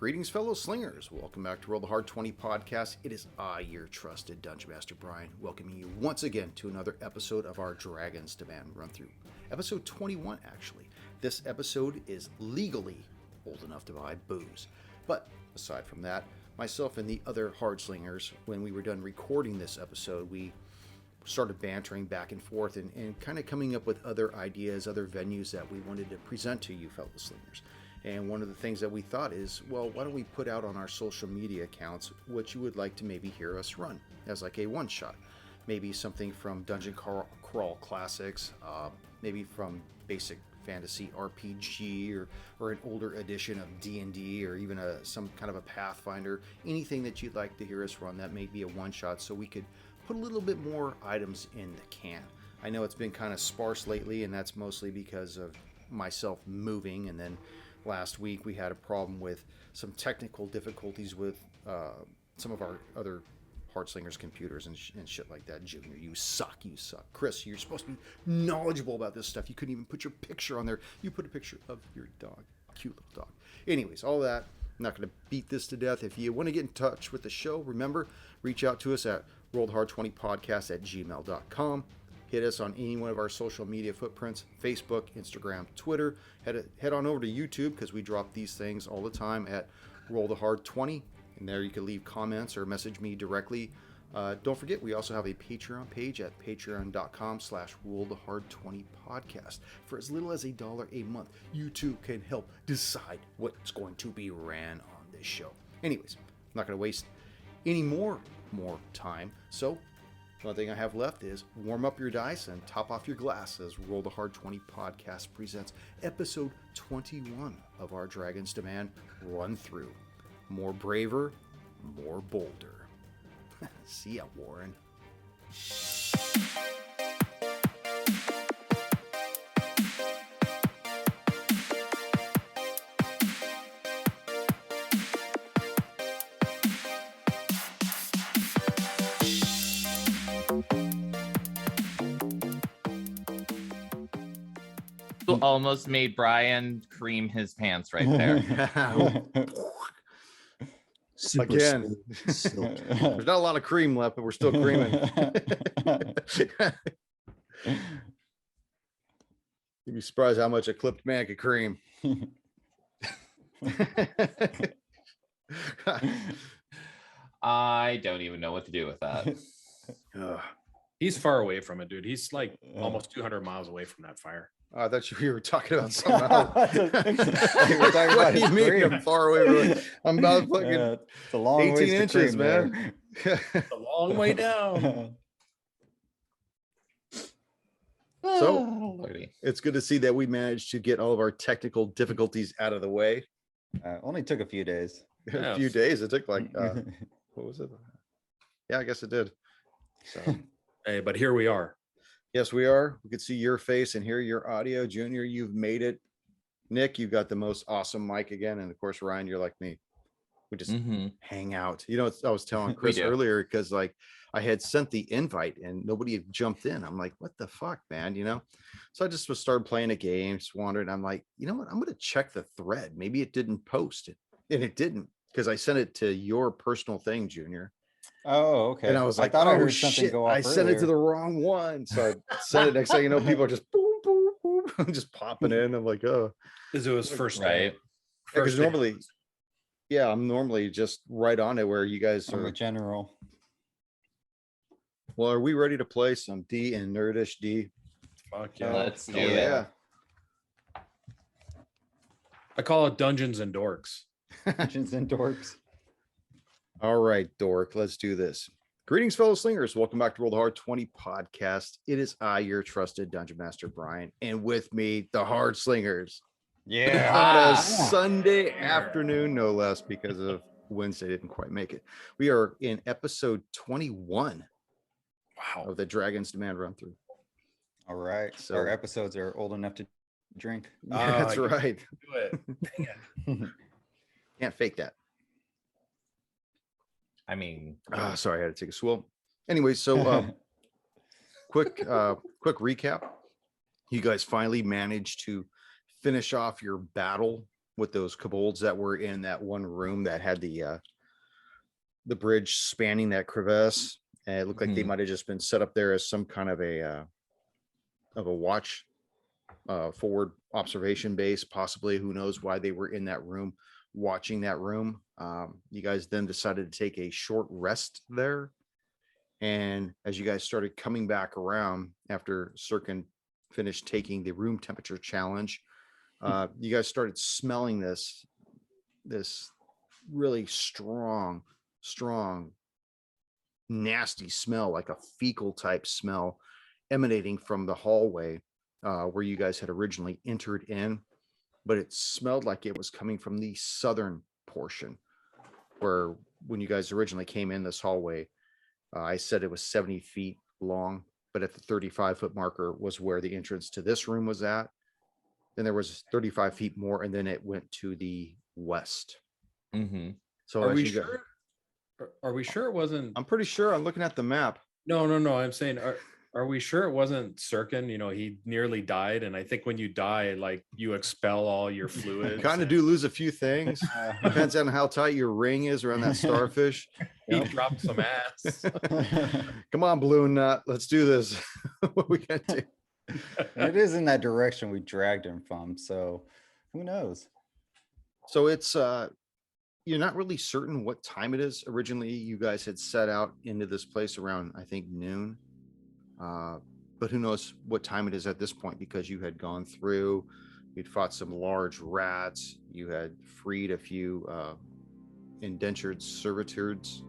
Greetings, fellow slingers. Welcome back to Roll the Hard 20 podcast. It is I, your trusted Dungeon Master Brian, welcoming you once again to another episode of our Dragon's Demand run-through. Episode 21, actually. This episode is legally old enough to buy booze. But aside from that, myself and the other hard slingers, when we were done recording this episode, we started bantering back and forth and kind of coming up with other ideas, other venues that we wanted to present to you fellow slingers. And one of the things that we thought is, well, why don't we put out on our social media accounts what you would like to maybe hear us run as like a one-shot. Maybe something from Dungeon Crawl Classics, maybe from basic fantasy RPG or an older edition of D&D or even some kind of a Pathfinder. Anything that you'd like to hear us run that may be a one-shot so we could put a little bit more items in the can. I know it's been kind of sparse lately, and that's mostly because of myself moving, and then last week we had a problem with some technical difficulties with some of our other Hardslingers computers and shit like that. Junior, you suck. Chris, you're supposed to be knowledgeable about this stuff. You couldn't even put your picture on there. You put a picture of your dog. Cute little dog. Anyways, all that. I'm not going to beat this to death. If you want to get in touch with the show, remember, reach out to us at rolledhard20podcast@gmail.com. Hit us on any one of our social media footprints, Facebook, Instagram, Twitter. Head on over to YouTube because we drop these things all the time at rollthehard20. And there you can leave comments or message me directly. Don't forget, we also have a Patreon page at patreon.com/rollthehard20podcast. For as little as $1 a month, you too can help decide what's going to be ran on this show. Anyways, I'm not going to waste any more time. So the only thing I have left is warm up your dice and top off your glass as Roll the Hard 20 podcast presents episode 21 of our Dragon's Demand run through. More braver, more bolder. See ya, Warren. Almost made Brian cream his pants right there. Again, there's not a lot of cream left, but we're still creaming. You'd be surprised how much a clipped man could cream. I don't even know what to do with that. He's far away from it, dude. He's like almost 200 miles away from that fire. I thought you were talking about something else. What do you mean I'm far away from it? I'm about fucking it's a long 18 inches, man. It's a long way down. So it's good to see that we managed to get all of our technical difficulties out of the way. Only took a few days. A few days. It took like, what was it? Yeah, I guess it did. So, hey, but here we are. Yes, we are. We could see your face and hear your audio. Junior, you've made it. Nick, you've got the most awesome mic again. And of course, Ryan, you're like me. We just hang out. You know, I was telling Chris earlier because like I had sent the invite and nobody had jumped in. I'm like, what the fuck, man? You know? So I just started playing a game, just wandering. I'm like, you know what? I'm going to check the thread. Maybe it didn't post it. And it didn't because I sent it to your personal thing, Junior. Oh, okay. And I was like, I oh shit, I sent it to the wrong one. So I sent it. Next thing you know, people are just boom, boom, boom, just popping in. I'm like, oh. Because it was first right. Because normally, yeah, I'm normally just right on it where you guys are. I'm a general. Well, are we ready to play some D and Nerdish D? Fuck yeah. Let's do it. Yeah. I call it Dungeons and Dorks. Dungeons and Dorks. All right, dork, let's do this. Greetings, fellow slingers. Welcome back to Roll the Hard 20 podcast. It is I, your trusted Dungeon Master Brian, and with me, the Hard Slingers. Yeah. On a Sunday afternoon, no less, because of Wednesday didn't quite make it. We are in episode 21 of the Dragon's Demand run through. All right. So our episodes are old enough to drink. Yeah, that's right. Do it. Dang it. Can't fake that. I mean, sorry, I had to take a swill. Anyway, so quick recap. You guys finally managed to finish off your battle with those kobolds that were in that one room that had the bridge spanning that crevasse. And it looked like they Mhm. might have just been set up there as some kind of a watch, forward observation base, possibly. Who knows why they were in that room, watching that room. You guys then decided to take a short rest there. And as you guys started coming back around after Sirkin finished taking the room temperature challenge, you guys started smelling this really strong, nasty smell, like a fecal type smell emanating from the hallway where you guys had originally entered in, but it smelled like it was coming from the southern portion, where when you guys originally came in this hallway, I said it was 70 feet long, but at the 35-foot marker was where the entrance to this room was at. Then there was 35 feet more, and then it went to the west. Mm-hmm. So Are as we you sure? Are we sure it wasn't? I'm pretty sure. I'm looking at the map. No. I'm saying, are we sure it wasn't Sirkin? You know, he nearly died, and I think when you die, like you expel all your fluids. Kind of do lose a few things. Depends on how tight your ring is around that starfish. He dropped some ass. Come on, balloon nut. Let's do this. What we gonna do? It is in that direction we dragged him from, so who knows? So it's you're not really certain what time it is. Originally, you guys had set out into this place around, I think, noon. But who knows what time it is at this point, because you had gone through, you'd fought some large rats, you had freed a few indentured servitudes.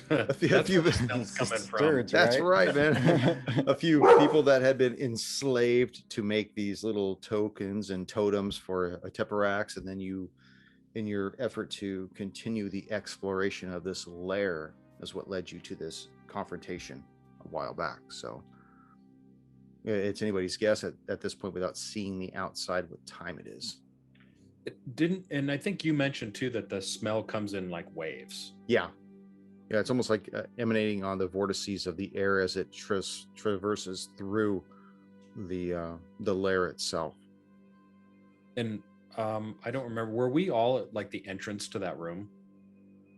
That's few- where the smell's coming from. Sturge, That's right, man. A few people that had been enslaved to make these little tokens and totems for a Teparax, and then you, in your effort to continue the exploration of this lair, is what led you to this confrontation a while back. So it's anybody's guess at this point, without seeing the outside, what time it is. It didn't, and I think you mentioned too that the smell comes in like waves. Yeah, it's almost like emanating on the vortices of the air as it traverses through the lair itself. And I don't remember. Were we all at like the entrance to that room?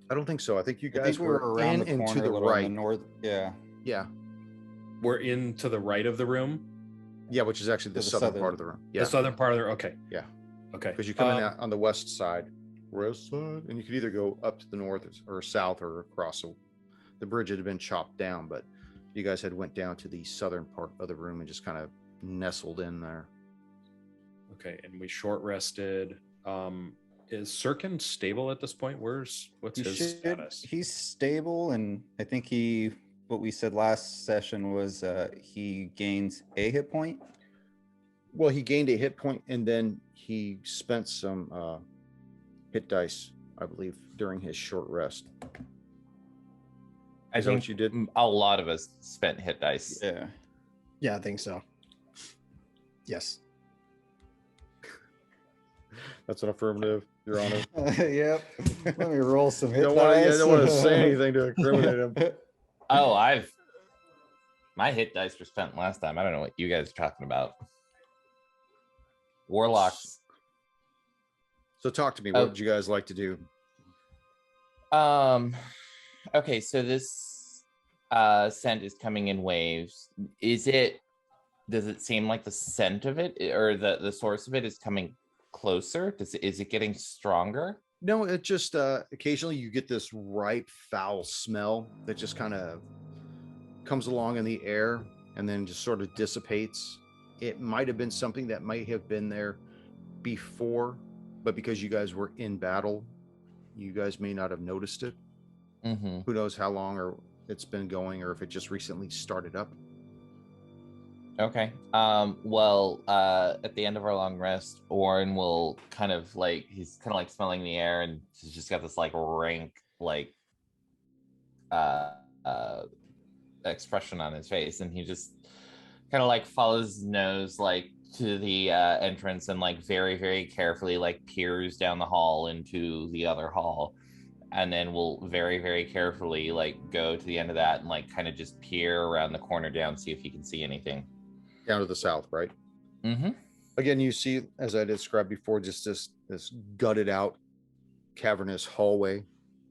I don't think so. I think you I guys think we were around the and corner to the a little on right. the north. Yeah. Yeah, We're in to the right of the room. which is actually the The southern southern. part of the room. The Yeah, southern part of the. Okay. Yeah. Okay. because you come in out on the west side, and you could either go up to the north or south or across. So the bridge had been chopped down, but you guys had went down to the southern part of the room and just kind of nestled in there. Okay, and we short rested. Is Sirkin stable at this point? What's his status? He's stable, and I think what we said last session was he gains a hit point. Well, he gained a hit point, and then he spent some hit dice, I believe, during his short rest. I Is that think what you did? a lot of us spent hit dice. Yeah. Yeah, I think so. Yes. That's an affirmative, Your Honor. Yep. Let me roll some hit Don't dice. want to say anything to incriminate him. Oh, my hit dice were spent last time. I don't know what you guys are talking about. Warlocks. So talk to me. What would you guys like to do? Okay, so this scent is coming in waves. Does it seem like the scent of it or the source of it is coming closer? Is it getting stronger? No, it just occasionally you get this ripe, foul smell that just kind of comes along in the air and then just sort of dissipates. It might have been something that might have been there before, but because you guys were in battle, you guys may not have noticed it. Mm-hmm. Who knows how long or it's been going, or if it just recently started up. Okay. Well, at the end of our long rest, Orin will he's kind of like smelling the air, and he's just got this like rank, like expression on his face, and he just kind of like follows his nose like to the entrance and like very, very carefully like peers down the hall into the other hall. And then we'll very, very carefully like go to the end of that and like kind of just peer around the corner down, see if he can see anything. Down to the south, right? Mm-hmm. Again, you see, as I described before, just this gutted out cavernous hallway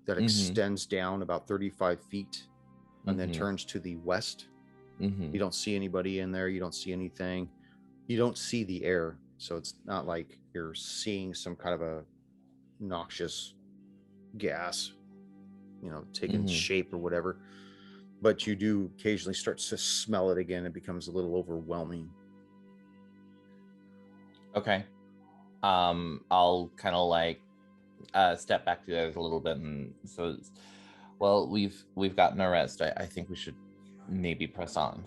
that extends down about 35 feet and then turns to the west. You don't see anybody in there. You don't see anything. You don't see the air. So it's not like you're seeing some kind of a noxious gas, taking shape or whatever. But you do occasionally start to smell it again. It becomes a little overwhelming. Okay. I'll kind of like step back to the others a little bit, and so, well, we've gotten our rest. I think we should maybe press on.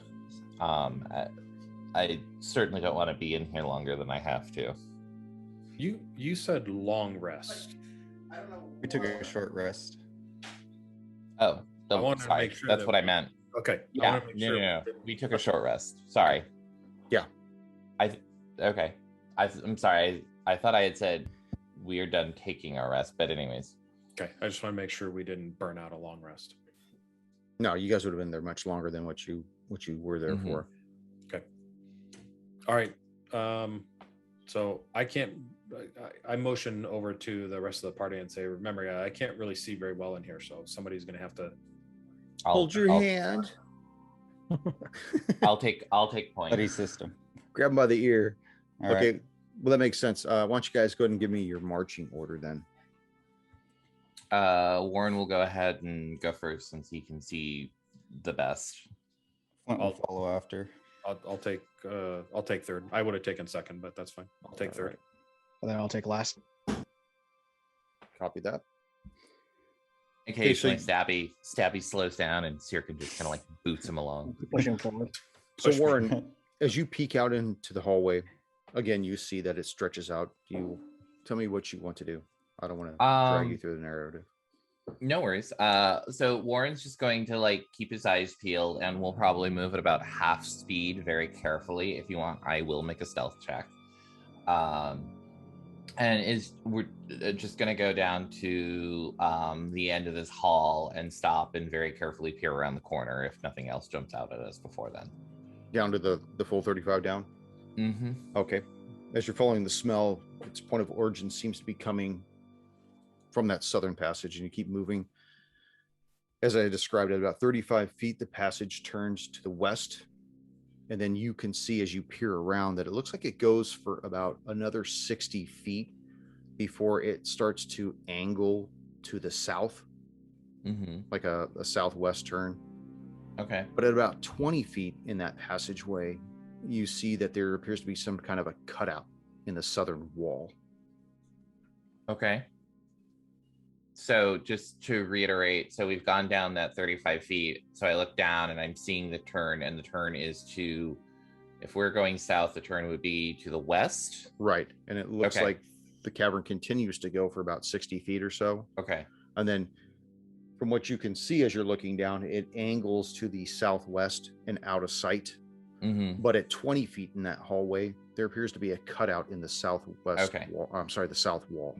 I certainly don't want to be in here longer than I have to. You said long rest. We took a short rest. Oh, I wanted to sorry. make sure That's that what I meant. Okay. Yeah. No. We took a short rest. Sorry. Yeah. Okay. I'm sorry. I thought I had said we are done taking our rest, but anyways. Okay. I just want to make sure we didn't burn out a long rest. No, you guys would have been there much longer than what you were there for. Okay. All right. So I motion over to the rest of the party and say, remember, I can't really see very well in here, so somebody's going to have to hold your hand. I'll take point. Buddy system. Grab him by the ear. All okay. right. Well, that makes sense. Why don't you guys go ahead and give me your marching order then? Warren will go ahead and go first since he can see the best. Flint will follow after. I'll take third. I would have taken second, but that's fine. I'll take third. And then I'll take last. Copy that. Occasionally, Stabby slows down, and Sirkin just kind of like boots him along. Push him forward. So Warren, as you peek out into the hallway, again, you see that it stretches out. You tell me what you want to do. I don't want to drag you through the narrative. No worries. So Warren's just going to like keep his eyes peeled, and we'll probably move at about half speed, very carefully. If you want, I will make a stealth check. And we're just going to go down to the end of this hall and stop and very carefully peer around the corner if nothing else jumps out at us before then. Down to the full 35 down? Okay. As you're following the smell, its point of origin seems to be coming from that southern passage, and you keep moving. As I described, at about 35 feet, the passage turns to the west, and then you can see as you peer around that it looks like it goes for about another 60 feet before it starts to angle to the south, like a southwest turn. Okay. But at about 20 feet in that passageway, you see that there appears to be some kind of a cutout in the southern wall. Okay. So just to reiterate, so we've gone down that 35 feet. So I look down and I'm seeing the turn, and the turn is to, if we're going south, the turn would be to the west. Right. And it looks like the cavern continues to go for about 60 feet or so. Okay. And then from what you can see as you're looking down, it angles to the southwest and out of sight. But at 20 feet in that hallway, there appears to be a cutout in the southwest wall. I'm sorry, the south wall.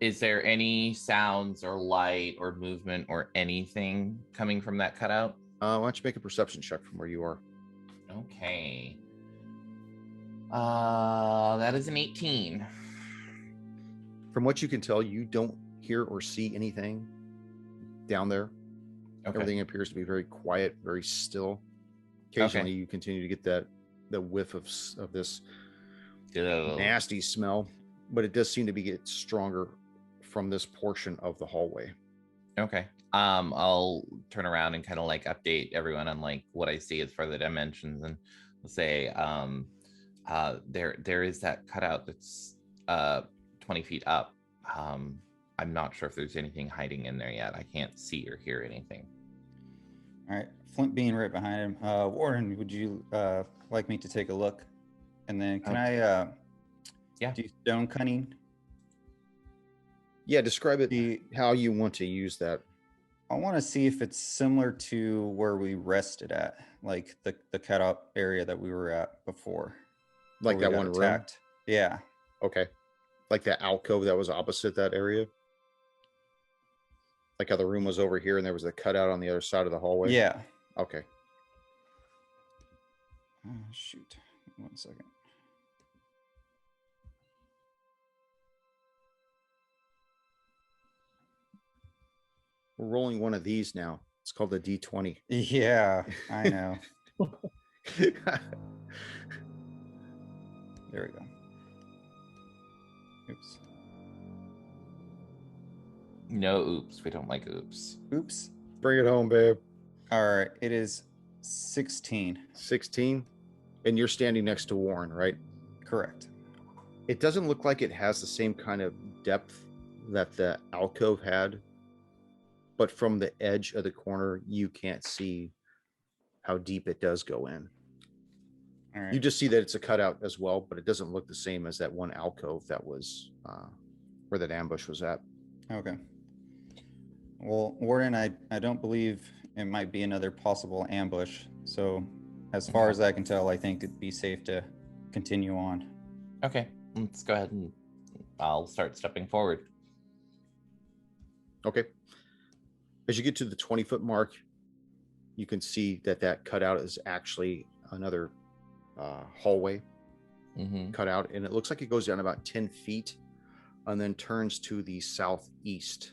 Is there any sounds or light or movement or anything coming from that cutout? Why don't you make a perception check from where you are? Okay. That is an 18. From what you can tell, you don't hear or see anything down there. Okay. Everything appears to be very quiet, very still. Occasionally, you continue to get the whiff of this nasty smell, but it does seem to get stronger from this portion of the hallway. Okay. I'll turn around and kind of like update everyone on like what I see as far as the dimensions, and we'll say there is that cutout that's 20 feet up. I'm not sure if there's anything hiding in there yet. I can't see or hear anything. All right, Flint being right behind him. Warren, would you like me to take a look? And then can I do stone cutting? Yeah, describe it how you want to use that. I want to see if it's similar to where we rested at, like the cutout area that we were at before. Like that one attacked room? Yeah. Okay. Like that alcove that was opposite that area? Like how the room was over here and there was a cutout on the other side of the hallway? Yeah. Okay. Oh, shoot. 1 second. We're rolling one of these now. It's called the D20. Yeah, I know. There we go. Oops. No oops. We don't like oops. Oops. Bring it home, babe. All right. It is 16. 16. And you're standing next to Warren, right? Correct. It doesn't look like it has the same kind of depth that the alcove had, but from the edge of the corner, you can't see how deep it does go in. All right. You just see that it's a cutout as well, but it doesn't look the same as that one alcove that was where that ambush was at. Okay. Well, Warden, I don't believe it might be another possible ambush. So, as far as I can tell, I think it'd be safe to continue on. Okay, let's go ahead and I'll start stepping forward. Okay. As you get to the 20-foot mark, you can see that that cutout is actually another hallway cut out, and it looks like it goes down about 10 feet and then turns to the southeast.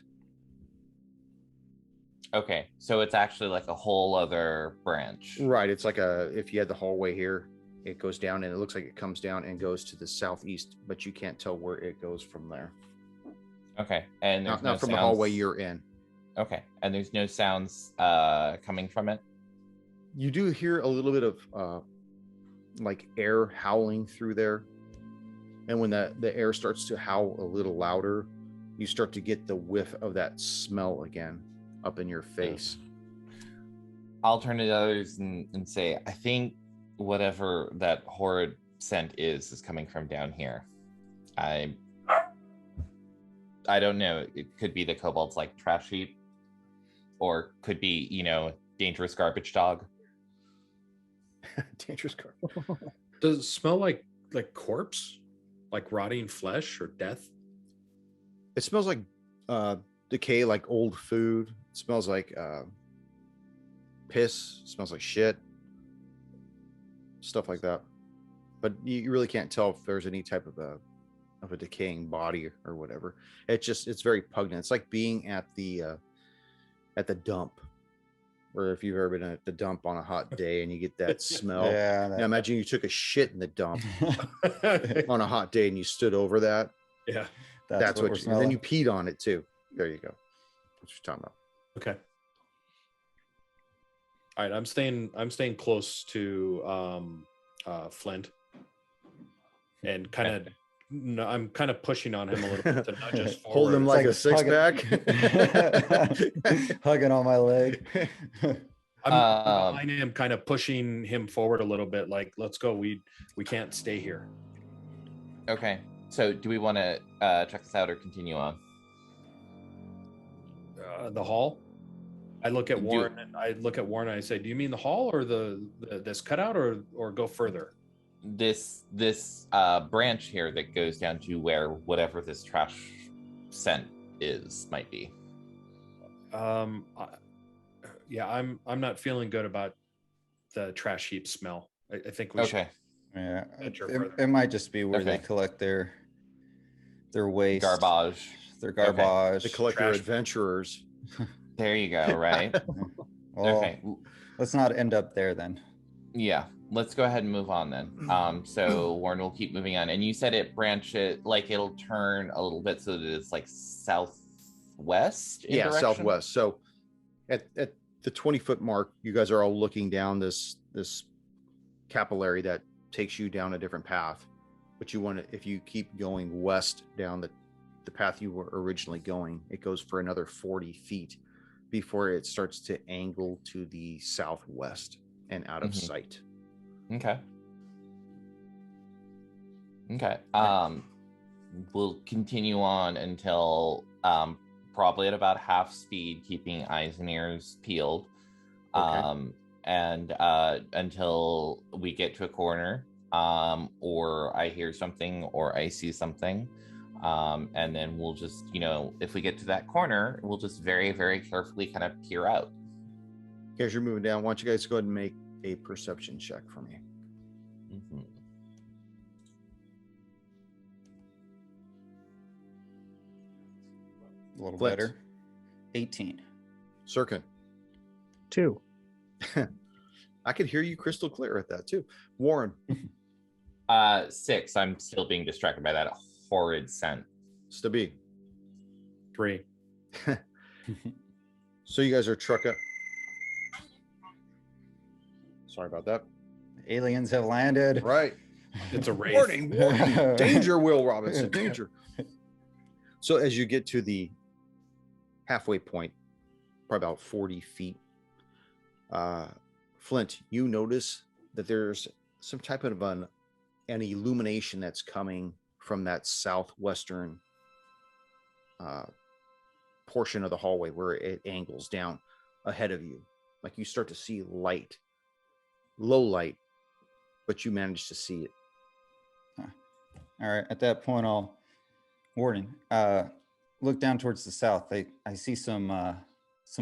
Okay, so it's actually like a whole other branch. Right. It's like if you had the hallway here, it goes down and it looks like it comes down and goes to the southeast, but you can't tell where it goes from there. Okay, and there's not no from sounds... the hallway you're in. Okay, and there's no sounds coming from it? You do hear a little bit of like air howling through there. And when the air starts to howl a little louder, you start to get the whiff of that smell again up in your face. I'll turn to the others and say, I think whatever that horrid scent is coming from down here. I don't know. It could be the kobold's like trash heap, or could be, dangerous garbage dog. Dangerous garbage. Does it smell like corpse, like rotting flesh or death? It smells like decay, like old food. It smells like piss. It smells like shit. Stuff like that. But you really can't tell if there's any type of a decaying body or whatever. It's very pungent. It's like being at the dump, or if you've ever been at the dump on a hot day and you get that smell. Yeah. Now imagine you took a shit in the dump on a hot day and you stood over that. Yeah. That's what we're and smelling. then you peed on it too. There you go. That's what you're talking about. Okay. All right. I'm staying close to Flint, and I'm kind of pushing on him a little bit to nudge us forward. Hold him like a six pack. Hugging on my leg. I'm behind him, kind of pushing him forward a little bit. Like, let's go. We can't stay here. Okay. So do we want to check this out or continue on? The hall. I look at Warren and I say, "Do you mean the hall or this cutout or go further?" This branch here that goes down to where whatever this trash scent might be. Yeah, I'm not feeling good about the trash heap smell. I think we should. Yeah, venture further. it might just be where they collect their waste, garbage. Their garbage. They collect their adventurers. There you go. Right. Well, Okay. Let's not end up there then. Yeah. Let's go ahead and move on then. So Warren will keep moving on. And you said it branches, like it'll turn a little bit so that it's like southwest. Yeah, southwest. So at the 20-foot mark, you guys are all looking down this capillary that takes you down a different path. But if you keep going west down the path you were originally going, it goes for another 40 feet before it starts to angle to the southwest and out of sight. Okay. We'll continue on until probably at about half speed, keeping eyes and ears peeled. And until we get to a corner, or I hear something or I see something. And then we'll just, if we get to that corner, we'll just very, very carefully kind of peer out. As you're moving down, why don't you guys go ahead and make a perception check for me? A little better. 18. Sirkin. 2. I could hear you crystal clear at that too. Warren. 6. I'm still being distracted by that horrid scent. Stabi. 3. So you guys are trucking. Sorry about that. Aliens have landed. Right. It's a wraith. Warning, warning. Danger, Will Robinson, danger. So as you get to the halfway point, probably about 40 feet, Flint, you notice that there's some type of an illumination that's coming from that southwestern portion of the hallway where it angles down ahead of you. Like you start to see light, low light, but you manage to see it. All right. At that point, Warden, look down towards the south. I see some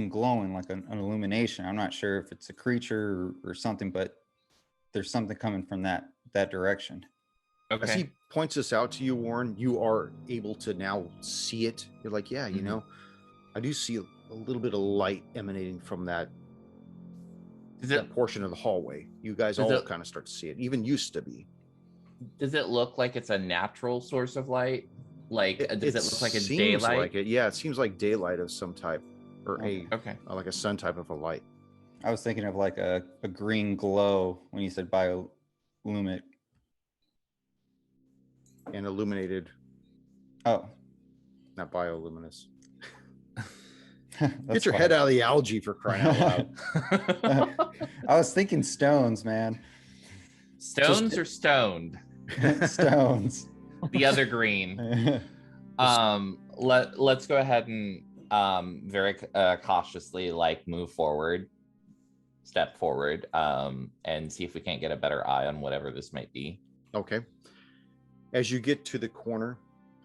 glowing, like an illumination. I'm not sure if it's a creature or something, but there's something coming from that direction. As he points this out to you, Warren, you are able to now see it. You're like, yeah, you know, I do see a little bit of light emanating from that portion of the hallway. You guys all kind of start to see it. Even used to be. Does it look like it's a natural source of light? Like, does it look like it's seems daylight? Like it. Yeah, it seems like daylight of some type, or like a sun type of a light. I was thinking of like a green glow when you said bioluminescent. And illuminated. Oh, not bioluminescent. Get Get your head out of the algae, for crying out loud. I was thinking stones, man. Stones or stoned? Stones. The other green. Let's go ahead and very cautiously move forward, step forward, and see if we can't get a better eye on whatever this might be. Okay. As you get to the corner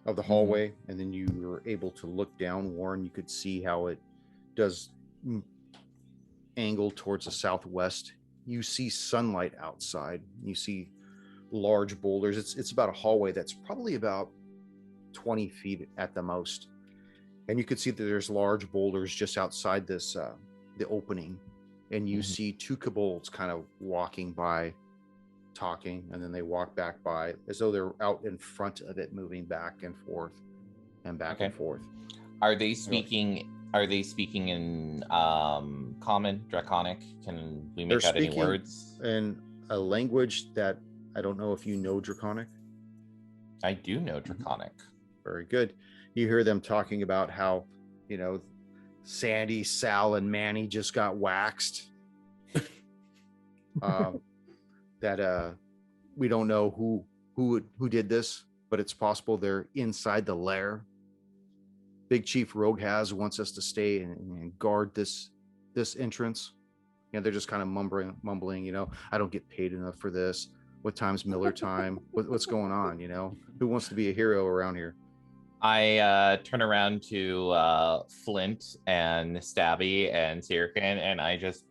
of the hallway, and then you were able to look down, Warren, you could see how it does angle towards the southwest. You see sunlight outside. You see large boulders. It's about a hallway that's probably about 20 feet at the most. And you could see that there's large boulders just outside this, the opening. And you see 2 kobolds kind of walking by, talking, and then they walk back by as though they're out in front of it, moving back and forth and back and forth. Are they speaking in common, draconic? Can we make out any words? In a language that I don't know if you know Draconic. I do know Draconic. Very good. You hear them talking about how, you know, Sandy, Sal, and Manny just got waxed. That we don't know who did this, but it's possible they're inside the lair. Big Chief Roguehaz wants us to stay and guard this entrance. You know, they're just kind of mumbling, you know, I don't get paid enough for this. What time's Miller time? What's going on? You know, who wants to be a hero around here? I turn around to Flint and Stabby and Sirkin, and I just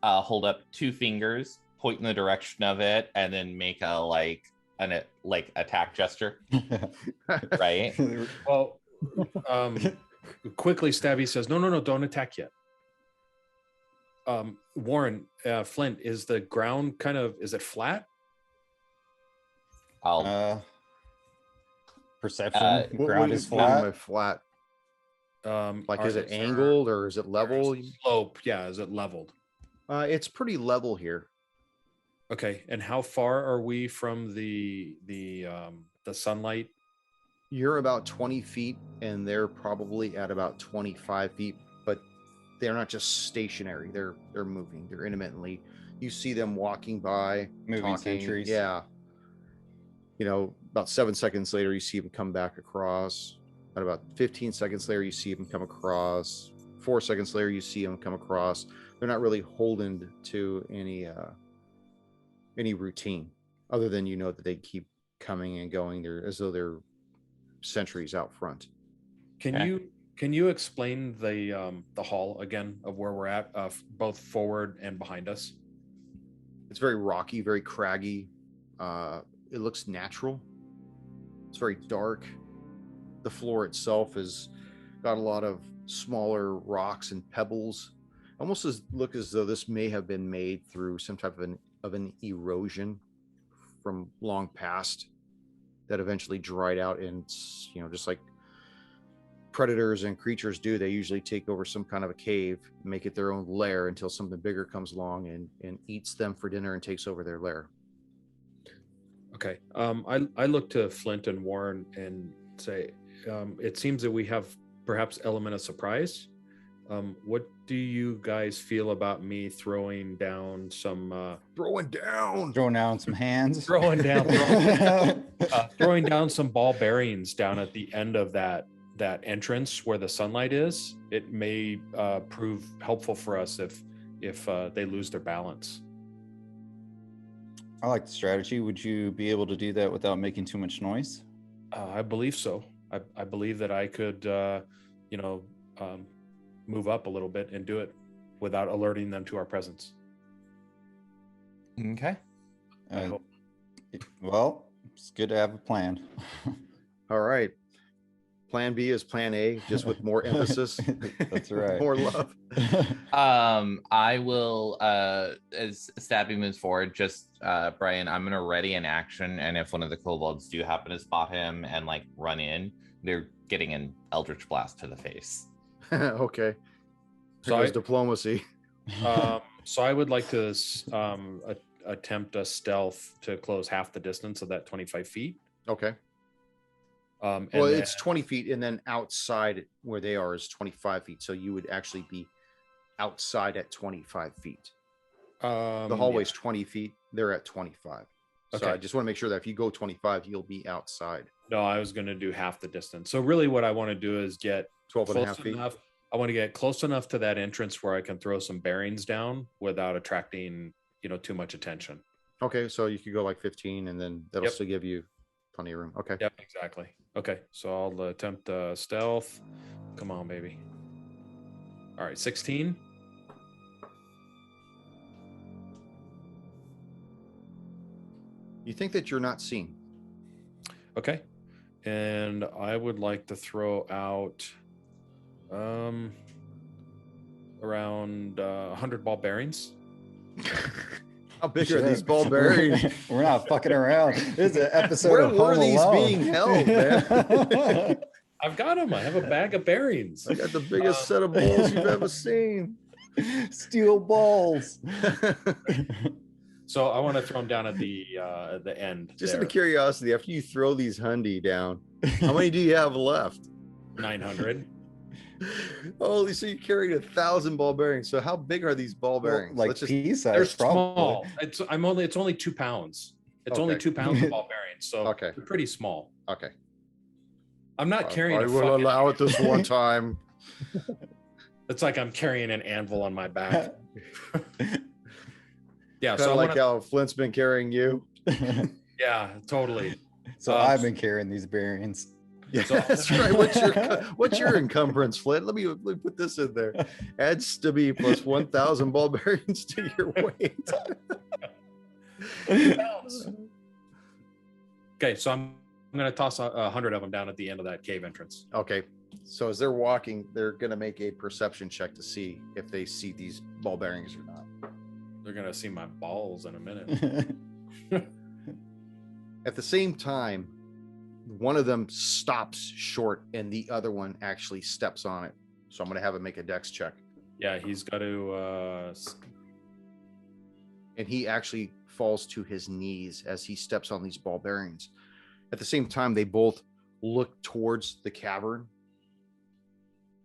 hold up 2 fingers, point in the direction of it, and then make a attack gesture. Right? Well, quickly, Stabby says, "No, don't attack yet." Warren, Flint, is the ground is it flat? Perception. Ground is flat. flat. Is it angled or is it level? Slope, yeah. Is it leveled? It's pretty level here. Okay, and how far are we from the sunlight? You're about 20 feet, and they're probably at about 25 feet. But they're not just stationary; they're moving. They're intermittently. You see them walking by, moving talking. sentries. Yeah. You know, about 7 seconds later, you see them come back across. At about 15 seconds later, you see them come across. 4 seconds later, you see them come across. They're not really holden to any routine, other than you know that they keep coming and going. They're as though they're sentries out front. Can you explain the hall again of where we're at, both forward and behind us? It's very rocky, very craggy. It looks natural. It's very dark. The floor itself is got a lot of smaller rocks and pebbles. Almost look as though this may have been made through some type of an erosion from long past that eventually dried out, and just like predators and creatures do, they usually take over some kind of a cave, make it their own lair until something bigger comes along and eats them for dinner and takes over their lair. Okay. I look to Flint and Warren and say, it seems that we have perhaps element of surprise. What do you guys feel about me throwing down some Throwing down some hands. throwing down some ball bearings down at the end of that entrance where the sunlight is? It may prove helpful for us if they lose their balance. I like the strategy. Would you be able to do that without making too much noise? I believe so. I believe that I could, move up a little bit and do it without alerting them to our presence. Okay. I hope. Well, it's good to have a plan. All right. Plan B is plan A, just with more emphasis. That's right. More love. I will, as Stabby moves forward, just Brian, I'm gonna ready an action, and if one of the kobolds do happen to spot him and like run in, they're getting an eldritch blast to the face. Okay. So There's diplomacy. So I would like to attempt a stealth to close half the distance of that 25 feet. Okay. And Well, then- it's 20 feet, and then outside where they are is 25 feet. So you would actually be outside at 25 feet. The hallway's 20 feet. They're at 25. So Okay. I just want to make sure that if you go 25, you'll be outside. No, I was going to do half the distance. So really what I want to do is get 12 and a close half feet. enough. I want to get close enough to that entrance where I can throw some bearings down without attracting, too much attention. Okay. So you could go like 15, and then that'll Yep. still give you plenty of room. Okay. Yep, exactly. Okay, so I'll attempt stealth. Come on, baby. All right, 16. You think that you're not seen. Okay. And I would like to throw out around 100 ball bearings. How big Sure. are these ball bearings? We're not fucking around. This is an episode Where of were Home these Alone. being held, man? I've got them. I have a bag of bearings. I got the biggest set of balls you've ever seen. Steel balls. So I want to throw them down at the end. Just there. out of curiosity, after you throw these hundy down, how many do you have left? 900. Holy, so you carried 1,000 ball bearings. So how big are these ball bearings? Like Let's just pea size, They're probably. small. It's only 2 pounds. It's only Okay. 2 pounds of ball bearings. So Okay. they're pretty small. okay. I'm not carrying I a will fucking, allow it this one time. it's like I'm carrying an anvil on my back. Yeah, Kind so of I like wanna, how Flint's been carrying you. yeah, totally. So Um, I've been carrying these bearings. Yeah, So- that's right. What's your encumbrance, Flint? Let me put this in there. Adds to be plus 1,000 ball bearings to your weight. 2 pounds. Okay, so I'm gonna toss 100 of them down at the end of that cave entrance. Okay. So as they're walking, they're gonna make a perception check to see if they see these ball bearings or not. They're gonna see my balls in a minute. At the same time, one of them stops short and the other one actually steps on it. So I'm going to have him make a dex check. Yeah, he's got to. And he actually falls to his knees as he steps on these ball bearings. At the same time, they both look towards the cavern.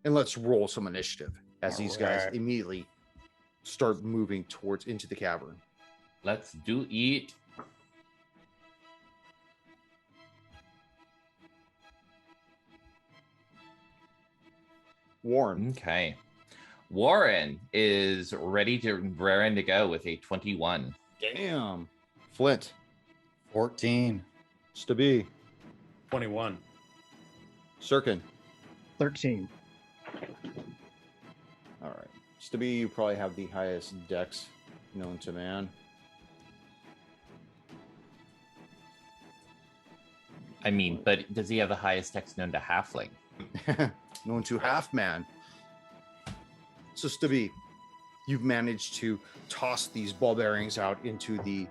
And let's roll some initiative as these guys Alright. immediately start moving towards into the cavern. Let's do it. Warren. Okay. Warren is raring to go with a 21. Damn. Flint. 14. Stabby. 21. Sirkin. 13. All right. Stabby, you probably have the highest dex known to man. I mean, but does he have the highest dex known to halfling? known to Half Man. So, Stubby, you've managed to toss these ball bearings out into the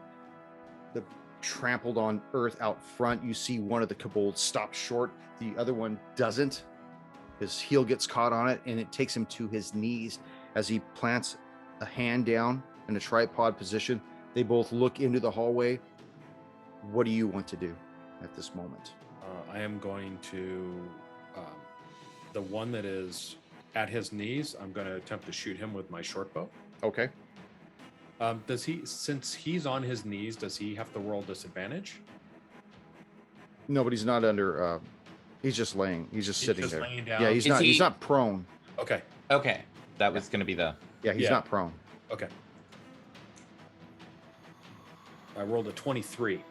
trampled on earth out front. You see one of the kobolds stop short. The other one doesn't. His heel gets caught on it, and it takes him to his knees as he plants a hand down in a tripod position. They both look into the hallway. What do you want to do at this moment? I am going to, the one that is at his knees, I'm going to attempt to shoot him with my short bow. Okay. Does he, since he's on his knees, does he have to roll disadvantage? No, but he's not under. He's just laying. He's just sitting just there. laying down. Yeah, he's Is not. He's he- not prone. Okay. Okay, that was going to be the. Yeah, he's Yeah. not prone. Okay. I rolled a 23.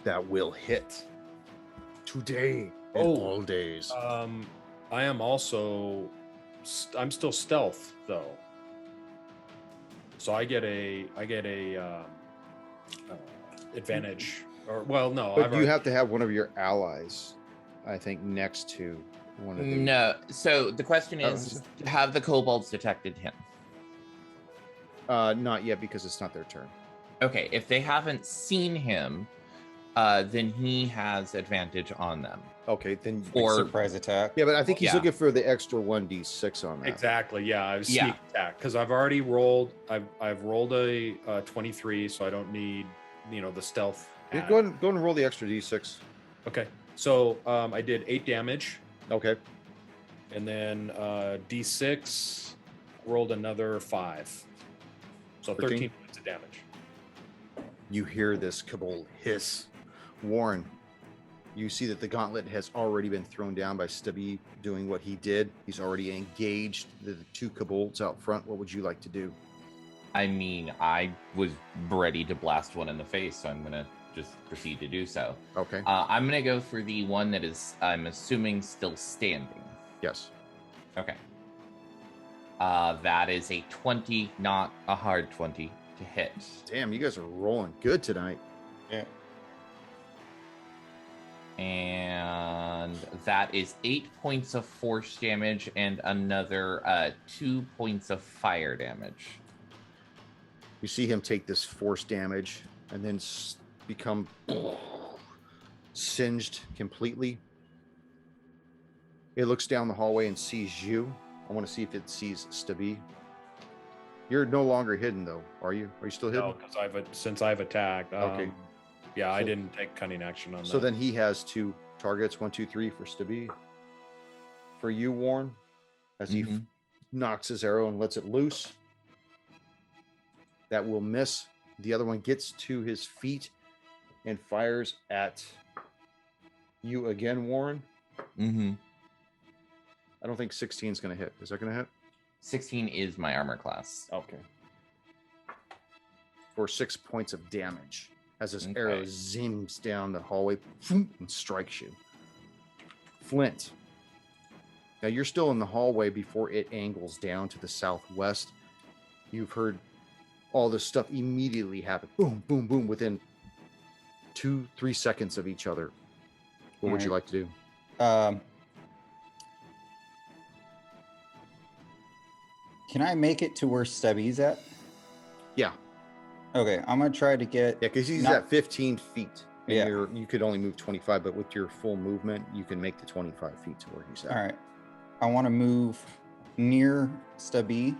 That will hit today. And Oh. all days. I am also, I'm still stealth though. So I get a advantage, or well, no. But you have to have one of your allies, I think, next to one of the. No. So the question Oh, is, have the kobolds detected him? Not yet, because it's not their turn. Okay, if they haven't seen him, then he has advantage on them. Okay, then. Or Surprise attack. Yeah, but I think he's Yeah. looking for the extra 1d6 on that. Exactly. Yeah, I was Yeah. sneak attack because I've already rolled. I've rolled a 23, so I don't need the stealth. Yeah, add. go ahead and roll the extra d6. Okay, so I did 8 damage, Okay. and then D6 rolled another 5, so 13 points of damage. You hear this kobold hiss. Warren, you see that the gauntlet has already been thrown down by Stubby doing what he did. He's already engaged the two kobolds out front. What would you like to do? I mean, I was ready to blast one in the face, so I'm gonna just proceed to do so. Okay. I'm gonna go for the one that is, I'm assuming, still standing. Yes. Okay. That is a 20, not a hard 20 to hit. Damn, you guys are rolling good tonight. Yeah. And that is 8 points of force damage and another 2 points of fire damage. You see him take this force damage and then become singed completely. It looks down the hallway and sees you. I want to see if it sees Stubby. You're no longer hidden, though, are you? Are you still hidden? No, because since I've attacked. Okay. Yeah, I So- didn't take cunning action on that. So then he has 2 targets, 1, 2, 3 for Stubby. For you, Warren, as he Mhm. knocks his arrow and lets it loose. That will miss. The other one gets to his feet and fires at you again, Warren. Mm-hmm. I don't think 16 is going to hit. Is that going to hit? 16 is my armor class. Okay. For 6 points of damage as his arrow Okay. zooms down the hallway and strikes you. Flint. Now you're still in the hallway before it angles down to the southwest. You've heard all this stuff immediately happen. Boom, boom, boom, within 2-3 seconds of each other. What would you like to do? Can I make it to where Stubby's at? Yeah. Okay, I'm gonna try to get. Yeah, because he's Not- at 15 feet. And Yeah. you could only move 25, but with your full movement, you can make the 25 feet to where he's at. All right, I want to move near Stubby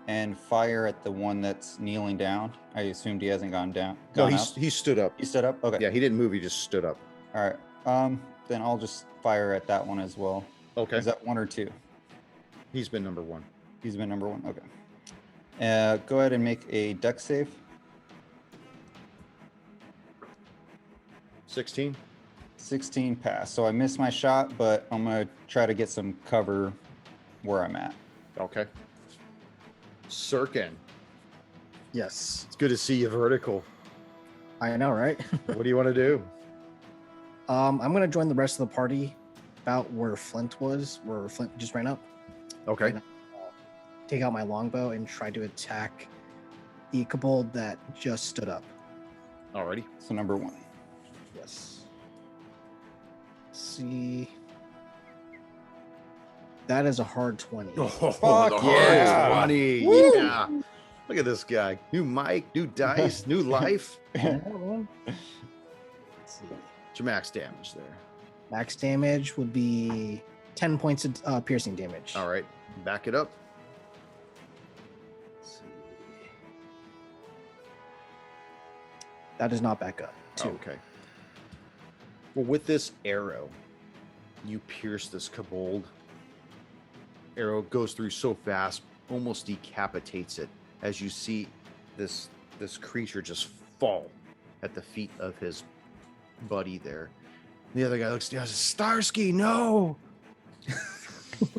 and fire at the one that's kneeling down. I assumed he hasn't gone down. No, Gone up. he stood up. He stood up. Okay. Yeah, he didn't move. He just stood up. All right. Then I'll just fire at that one as well. Okay. Is that 1 or 2? He's been number 1. He's been number 1. Okay. Go ahead and make a dex save. 16. 16 pass. So I missed my shot, but I'm gonna try to get some cover where I'm at. Okay. Sirkin. Yes. It's good to see you vertical. I know, right? What do you want to do? I'm gonna join the rest of the party about where Flint was, where Flint just ran up. Okay. And, take out my longbow and try to attack the kobold that just stood up. Alrighty. So number 1. Yes. Let's see. That is a hard 20. Oh, Fuck the yeah. hard 20. Woo. Yeah. Look at this guy. New mic, new dice, new life. Yeah, man. Let's see. What's your max damage there? Max damage would be 10 points of piercing damage. All right. Back it up. Let's see. That does not back up. 2. Okay. Well, with this arrow, you pierce this kobold. Arrow goes through so fast, almost decapitates it as you see this creature just fall at the feet of his buddy there. The other guy looks down and says, Starsky, no!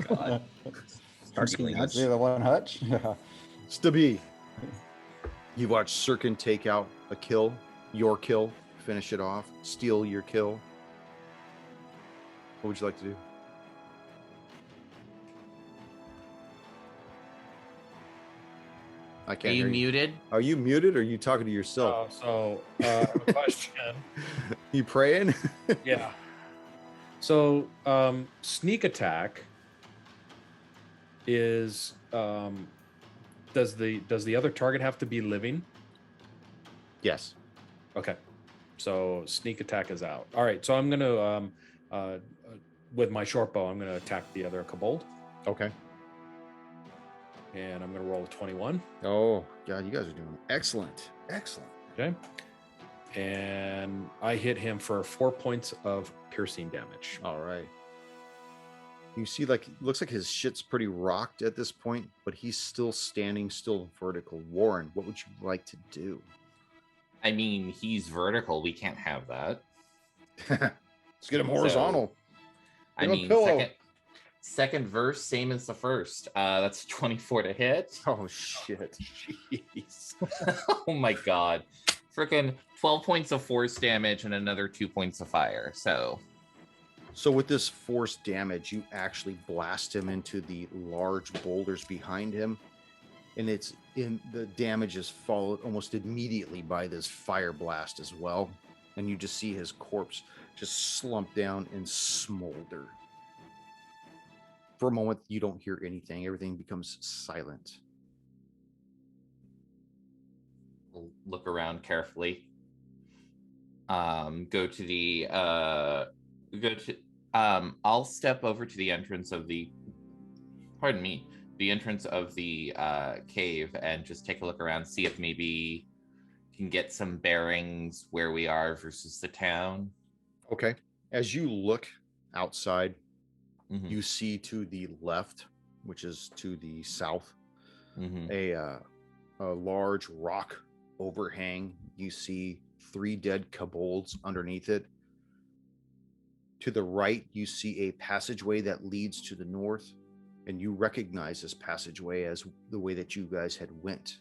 God. Starsky Feeling Hutch. You're the one Hutch? Yeah. Stabby. You watch Sirkin take out a kill, your kill, finish it off, steal your kill. What would you like to do? I Are can't you hear muted? Are you muted or are you talking to yourself? Question. You praying? Yeah. So sneak attack is does the other target have to be living? Yes. Okay. So sneak attack is out. All right. So I'm gonna with my short bow, I'm gonna attack the other kobold, Okay. and I'm gonna roll a 21. Oh, God, you guys are doing excellent. Excellent. Okay. And I hit him for 4 points of piercing damage. All right. You see, like, looks like his shit's pretty rocked at this point, but he's still standing, still vertical. Warren, what would you like to do? I mean, he's vertical. We can't have that. Let's get him horizontal. I Give him a mean, pillow. second verse, same as the first. That's 24 to hit. Oh, shit. Jeez. Oh my god. Freaking 12 points of force damage and another 2 points of fire. So So with this force damage, you actually blast him into the large boulders behind him, and the damage is followed almost immediately by this fire blast as well, and you just see his corpse just slump down and smolder. For a moment, you don't hear anything. Everything becomes silent. we'll look around carefully. I'll step over to the entrance of the entrance of the cave and just take a look around, see if maybe can get some bearings where we are versus the town. Okay. As you look outside, Mhm. you see to the left, which is to the south, Mhm. a large rock overhang. You see 3 dead kobolds underneath it. To the right, you see a passageway that leads to the north, and you recognize this passageway as the way that you guys had went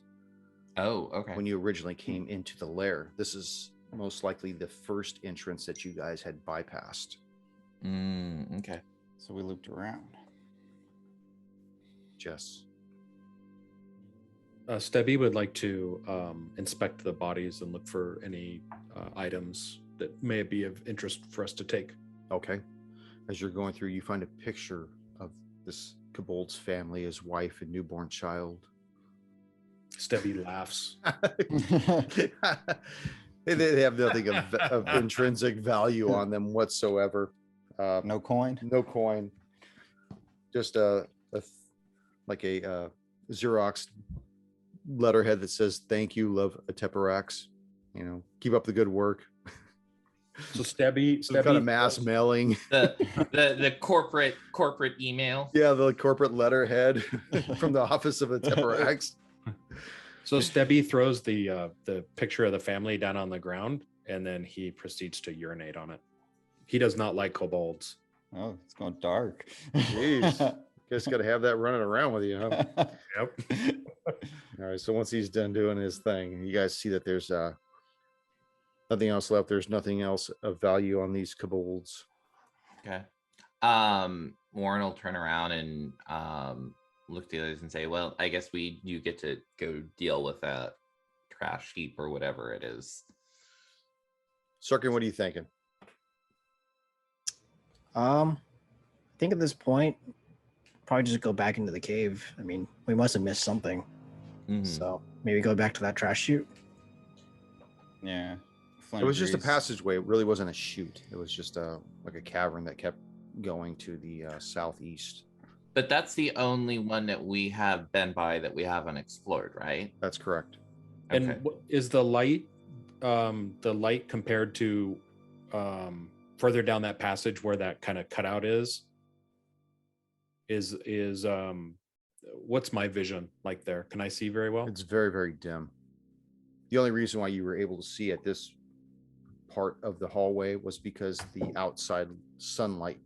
Oh, okay. when you originally came into the lair. This is most likely the first entrance that you guys had bypassed. Okay. So we looped around. Jess. Stebby would like to inspect the bodies and look for any items that may be of interest for us to take. Okay. As you're going through, you find a picture of this kobold's family, his wife and newborn child. Stebby laughs. They have nothing of intrinsic value on them whatsoever. No coin. No coin. Just a Xerox letterhead that says "Thank you, love Ateparax." You know, keep up the good work. So Stebby Some kind of mass mailing. The corporate email. Yeah, the corporate letterhead from the office of Ateparax. So Stebby throws the picture of the family down on the ground, and then he proceeds to urinate on it. He does not like kobolds. Oh, it's going dark. Jeez. Just got to have that running around with you, huh? Yep. All right. So once he's done doing his thing, you guys see that there's nothing else left. There's nothing else of value on these kobolds. Okay. Warren will turn around and look at the others and say, well, I guess we do get to go deal with that trash heap or whatever it is. Sirkin, what are you thinking? I think at this point, probably just go back into the cave. I mean, we must have missed something. So maybe go back to that trash chute. Yeah. It was just a agrees. passageway. It really wasn't a chute. It was just like a cavern that kept going to the southeast. But that's the only one that we have been by that we haven't explored, right? That's correct. Okay. And is the light compared to further down that passage where that kind of cutout is what's my vision like there? Can I see very well? It's very, very dim. The only reason why you were able to see at this part of the hallway was because the outside sunlight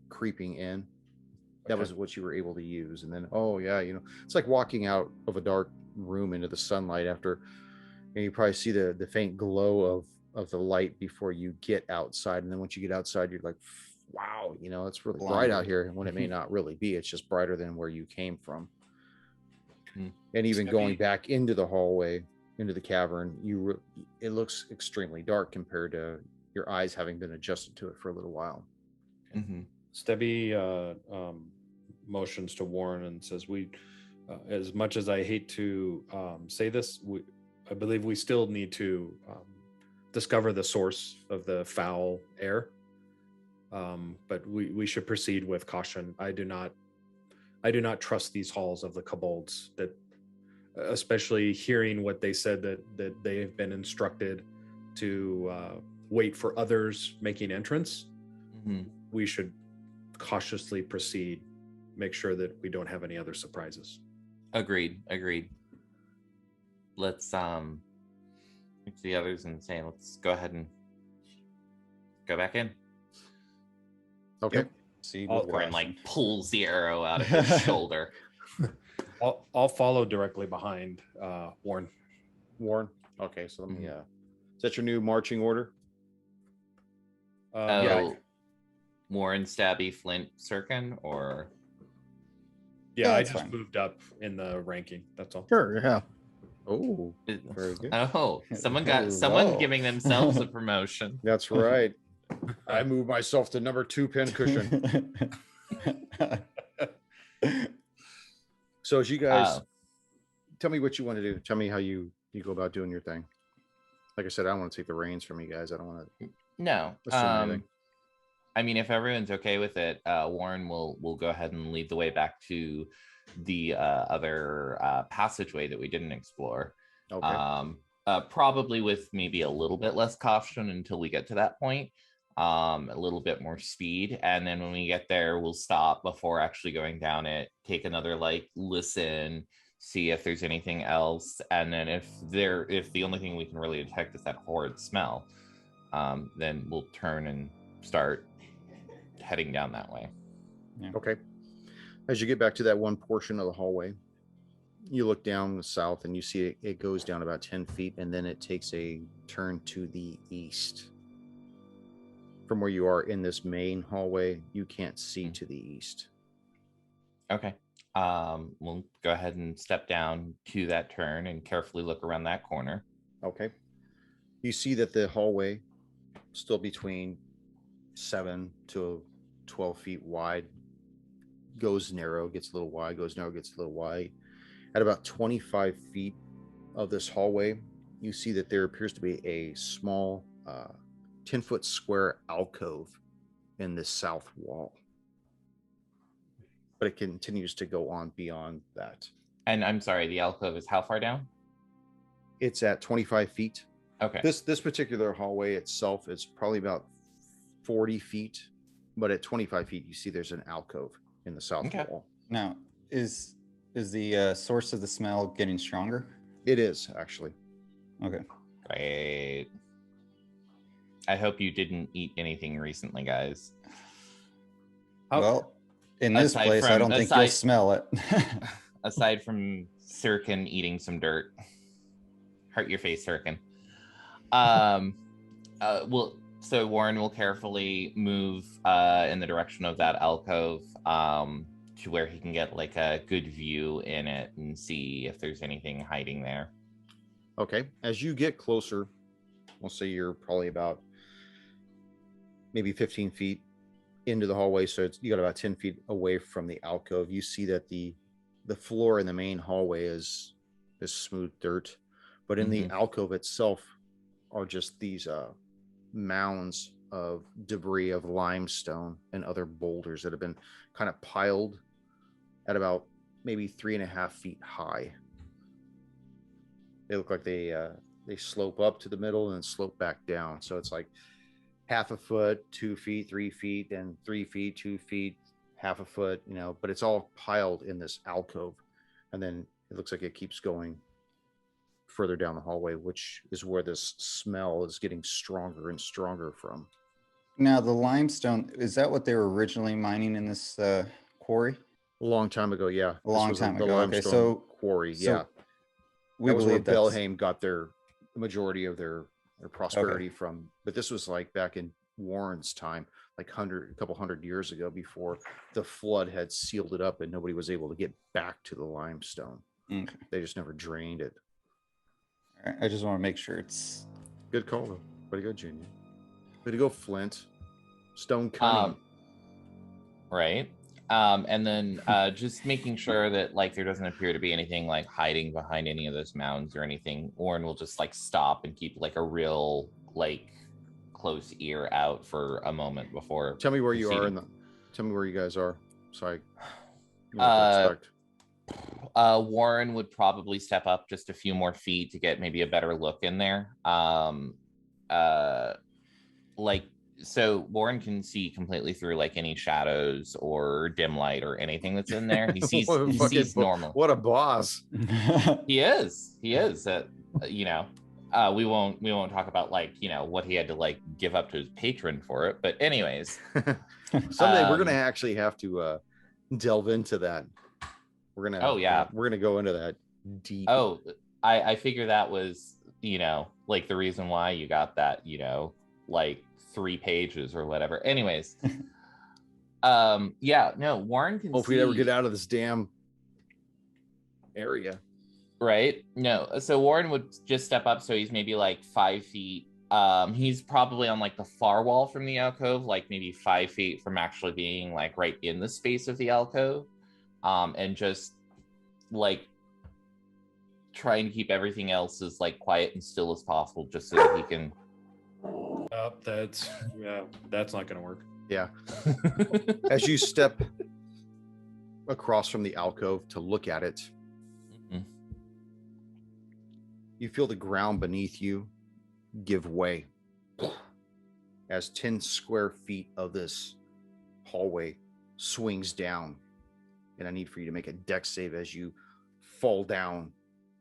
creeping in. That Okay. was what you were able to use. And then, it's like walking out of a dark room into the sunlight after, and you probably see the faint glow of the light before you get outside. And then once you get outside, you're like, wow, it's really bright out here. And when it may not really be, it's just brighter than where you came from. And even going back into the hallway, into the cavern, it looks extremely dark compared to your eyes having been adjusted to it for a little while. Stebby motions to Warren and says, "We, as much as I hate to say this, I believe we still need to discover the source of the foul air. But we should proceed with caution. I do not trust these halls of the kobolds. That, especially hearing what they said that they have been instructed to wait for others making entrance. We should cautiously proceed. Make sure that we don't have any other surprises." Agreed. Let's look to the others and say, let's go ahead and go back in. Okay. See, Warren like pulls the arrow out of his shoulder. I'll follow directly behind Warren. Warren. Okay, so let me. Is that your new marching order? Yeah. Warren, Stabby, Flint, Sirkin, or Yeah, I that's just fine. moved up in the ranking. That's all. Sure, yeah. Oh, very good. someone Whoa. giving themselves a promotion. That's right. I moved myself to number 2 pin cushion. So as you guys tell me what you want to do. Tell me how you go about doing your thing. Like I said, I don't want to take the reins from you guys. I don't want to No. assume anything. I mean, if everyone's okay with it, Warren will go ahead and lead the way back to the other passageway that we didn't explore. Okay. Probably with maybe a little bit less caution until we get to that point. A little bit more speed, and then when we get there, we'll stop before actually going down it. Take another listen, see if there's anything else, and then if the only thing we can really detect is that horrid smell, then we'll turn and start heading down that way. Okay. As you get back to that one portion of the hallway, you look down the south and you see it goes down about 10 feet and then it takes a turn to the east. From where you are in this main hallway, you can't see to the east. Okay. We'll go ahead and step down to that turn and carefully look around that corner. Okay. You see that the hallway still between 7 to 12 feet wide, goes narrow, gets a little wide, goes narrow, gets a little wide. At about 25 feet of this hallway, you see that there appears to be a small 10-foot square alcove in the south wall. But it continues to go on beyond that. And I'm sorry, the alcove is how far down? It's at 25 feet. Okay. This particular hallway itself is probably about 40 feet, but at 25 feet, you see there's an alcove in the south wall. Now, is the source of the smell getting stronger? It is, actually. Okay. Great. I hope you didn't eat anything recently, guys. Well, in this Aside place, I from- don't think you'll aside- smell it. Aside from Sirkin eating some dirt. Hurt your face, Sirkin. So Warren will carefully move in the direction of that alcove to where he can get like a good view in it and see if there's anything hiding there. Okay. As you get closer, we'll say you're probably about maybe 15 feet into the hallway. So you got about 10 feet away from the alcove. You see that the floor in the main hallway is smooth dirt, but in the alcove itself are just these mounds of debris of limestone and other boulders that have been kind of piled at about maybe 3.5 feet high. They look like they slope up to the middle and then slope back down. So it's like 1/2 foot, 2 feet, 3 feet, and 3 feet, 2 feet, 1/2 foot, but it's all piled in this alcove. And then it looks like it keeps going further down the hallway, which is where this smell is getting stronger and stronger from. Now, the limestone, is that what they were originally mining in this quarry? A long time ago, yeah. A long time ago. The limestone quarry, yeah. We that was where believe that's... Belhaim got the majority of their prosperity from. But this was like back in Warren's time, like a couple hundred years ago, before the flood had sealed it up and nobody was able to get back to the limestone. Okay. They just never drained it. All right, I just want to make sure it's... Good call, though. Way to go, Junior. Way to go, Flint. Stone cunning. Right. And then just making sure that like there doesn't appear to be anything like hiding behind any of those mounds or anything. Warren will just like stop and keep like a real like close ear out for a moment before. Tell me where you are tell me where you guys are. So I know what to expect. Warren would probably step up just a few more feet to get maybe a better look in there. So Warren can see completely through like any shadows or dim light or anything that's in there. He sees normal. What a boss. He is. We won't talk about like, what he had to like give up to his patron for it. But anyways, someday we're going to actually have to delve into that. We're going to, we're going to go into that deep. Oh, I figure that was, like the reason why you got that, like 3 pages or whatever. Anyways, Warren can Hope we ever get out of this damn area. Right? No. So Warren would just step up. So he's maybe like 5 feet. He's probably on like the far wall from the alcove, like maybe 5 feet from actually being like right in the space of the alcove. And just like trying to keep everything else as like quiet and still as possible, just so that he can. That's not gonna work. Yeah. As you step across from the alcove to look at it, you feel the ground beneath you give way as 10 square feet of this hallway swings down. And I need for you to make a dex save as you fall down.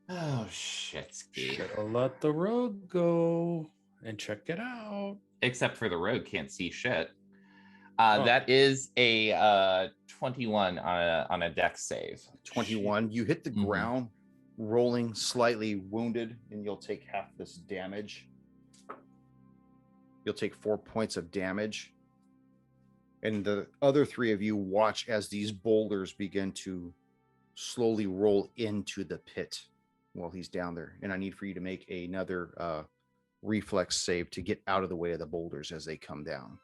Oh, shit. Should have let the road go and check it out. Except for the road can't see shit. That is a 21 on a dex save. 21. You hit the ground, rolling slightly wounded, and you'll take half this damage. You'll take 4 points of damage. And the other 3 of you watch as these boulders begin to slowly roll into the pit while he's down there. And I need for you to make another reflex save to get out of the way of the boulders as they come down.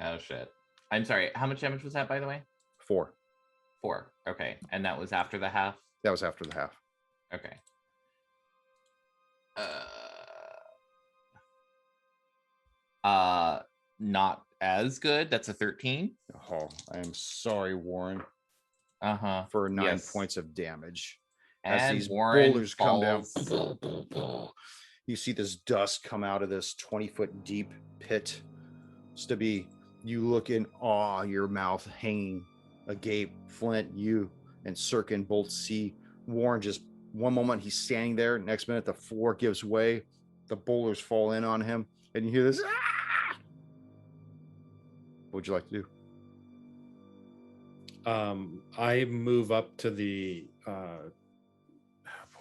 Oh, shit. I'm sorry. How much damage was that, by the way? 4. 4. Okay. And that was after the half? That was after the half. Okay. Not as good. That's a 13. Oh, I am sorry, Warren. For 9 points of damage. And as these Warren boulders falls. come down, you see this dust come out of this 20-foot deep pit. Stubby, you look in awe, your mouth hanging agape. Flint, you and Sirkin both see Warren just one moment he's standing there, next minute the floor gives way, the boulders fall in on him, and you hear this. Ah! What would you like to do? I move up to the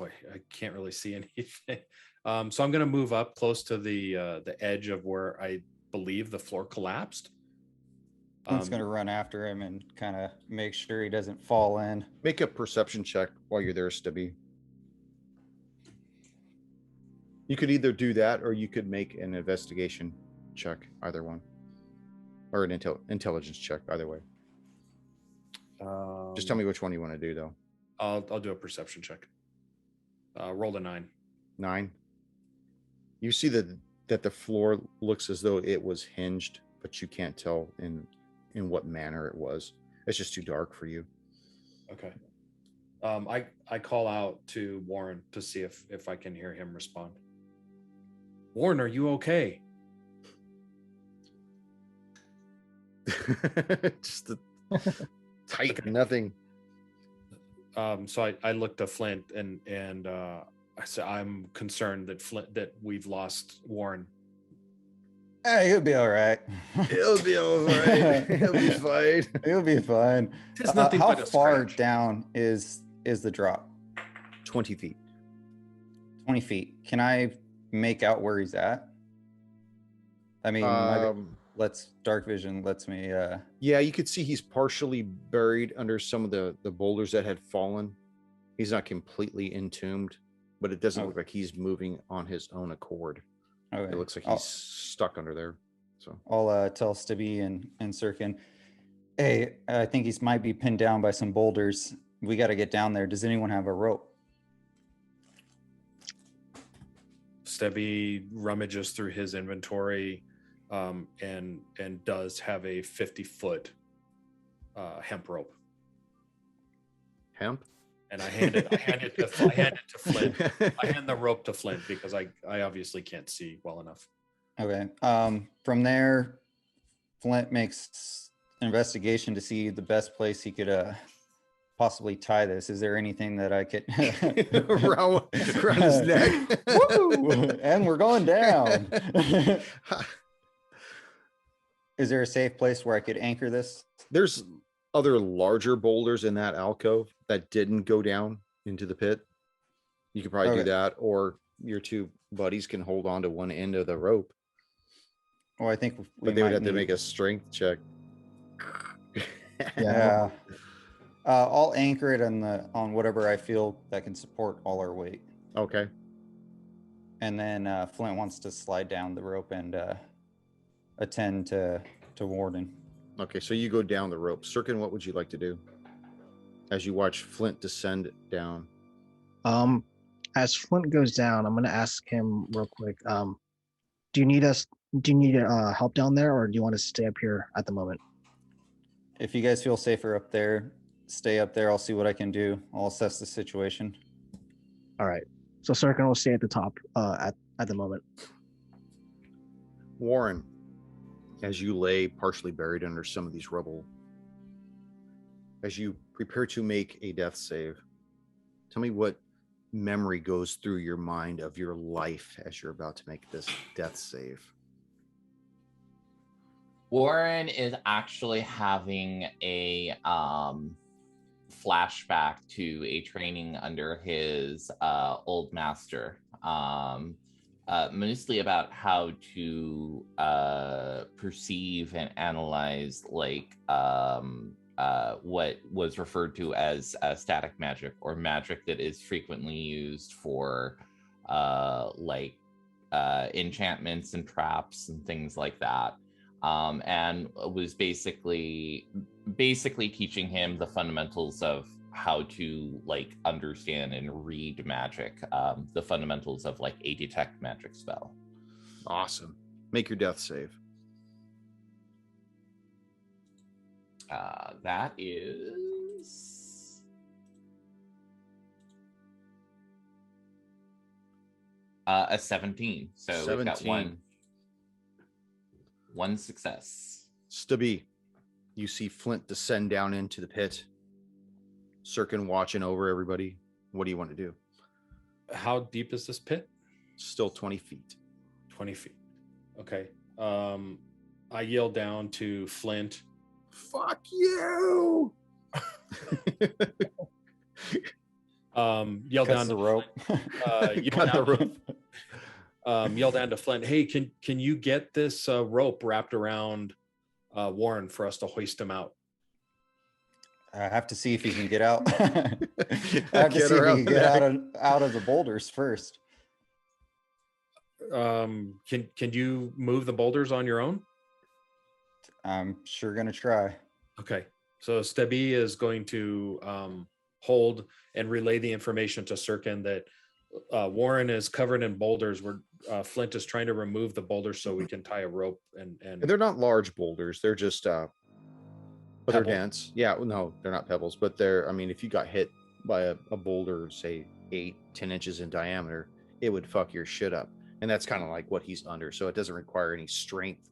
I can't really see anything. So I'm going to move up close to the edge of where I believe the floor collapsed. I'm just going to run after him and kind of make sure he doesn't fall in. Make a perception check while you're there, Stubby. You could either do that or you could make an investigation check, either one. or an intelligence check, either way. Just tell me which one you want to do, though. I'll do a perception check. Rolled a 9. 9. You see that the floor looks as though it was hinged, but you can't tell in what manner it was. It's just too dark for you. Okay. I call out to Warren to see if I can hear him respond. Warren, are you okay? Just the tight nothing. So I looked to Flint and I said I'm concerned that we've lost Warren. Hey, he'll be all right. He'll be all right. He'll be fine. He'll be fine. It's nothing How but a far scratch. down is the drop? 20 feet. 20 feet. Can I make out where he's at? I mean, dark vision lets me. Yeah, you could see he's partially buried under some of the boulders that had fallen. He's not completely entombed, but it doesn't look like he's moving on his own accord. Okay. It looks like he's stuck under there. So I'll tell Stibby and Sirkin, hey, I think he might be pinned down by some boulders. We got to get down there. Does anyone have a rope? Stebby rummages through his inventory and does have a 50-foot hemp rope. hemp. And I hand it to Flint. I hand the rope to Flint because I obviously can't see well enough. Okay. From there, Flint makes an investigation to see the best place he could possibly tie this. Is there anything that I could around his neck? Woo! And we're going down. Is there a safe place where I could anchor this? There's other larger boulders in that alcove that didn't go down into the pit. You could probably do that, or your two buddies can hold on to one end of the rope. Well, I think but they would have to make a strength check. Yeah. I'll anchor it on whatever I feel that can support all our weight. Okay. And then Flint wants to slide down the rope and attend to Warden. Okay, so you go down the rope. Sirkin, what would you like to do as you watch Flint descend down? As Flint goes down, I'm going to ask him real quick. Do you need help down there, or do you want to stay up here at the moment? If you guys feel safer up there, stay up there. I'll see what I can do. I'll assess the situation. All right. So Sirkin will stay at the top at the moment. Warren, as you lay partially buried under some of these rubble, as you prepare to make a death save, tell me what memory goes through your mind of your life as you're about to make this death save. Warren is actually having a flashback to a training under his old master, mostly about how to perceive and analyze what was referred to as static magic, or magic that is frequently used for enchantments and traps and things like that. And was basically teaching him the fundamentals of how to understand and read magic, the fundamentals of a detect magic spell. Awesome. Make your death save. That is a 17. So 17. We've got one success. Stubby, you see Flint descend down into the pit. Sirkin watching over everybody. What do you want to do? How deep is this pit? Still 20 feet. 20 feet. Okay. I yell down to Flint. Fuck you! Yell down the rope. Yell down to Flint. Hey, can you get this rope wrapped around Warren for us to hoist him out? I have to see if he can get out. I have to see if he can get out of the boulders first. Can you move the boulders on your own? I'm sure gonna try. Okay. So Stebby is going to hold and relay the information to Sirkin that Warren is covered in boulders where Flint is trying to remove the boulders so we can tie a rope and And they're not large boulders. They're just, but they're Pebble. dense. Yeah, no, they're not pebbles, but they're, I mean, if you got hit by a boulder, say 8-10 inches in diameter, it would fuck your shit up. And that's kind of like what he's under. So it doesn't require any strength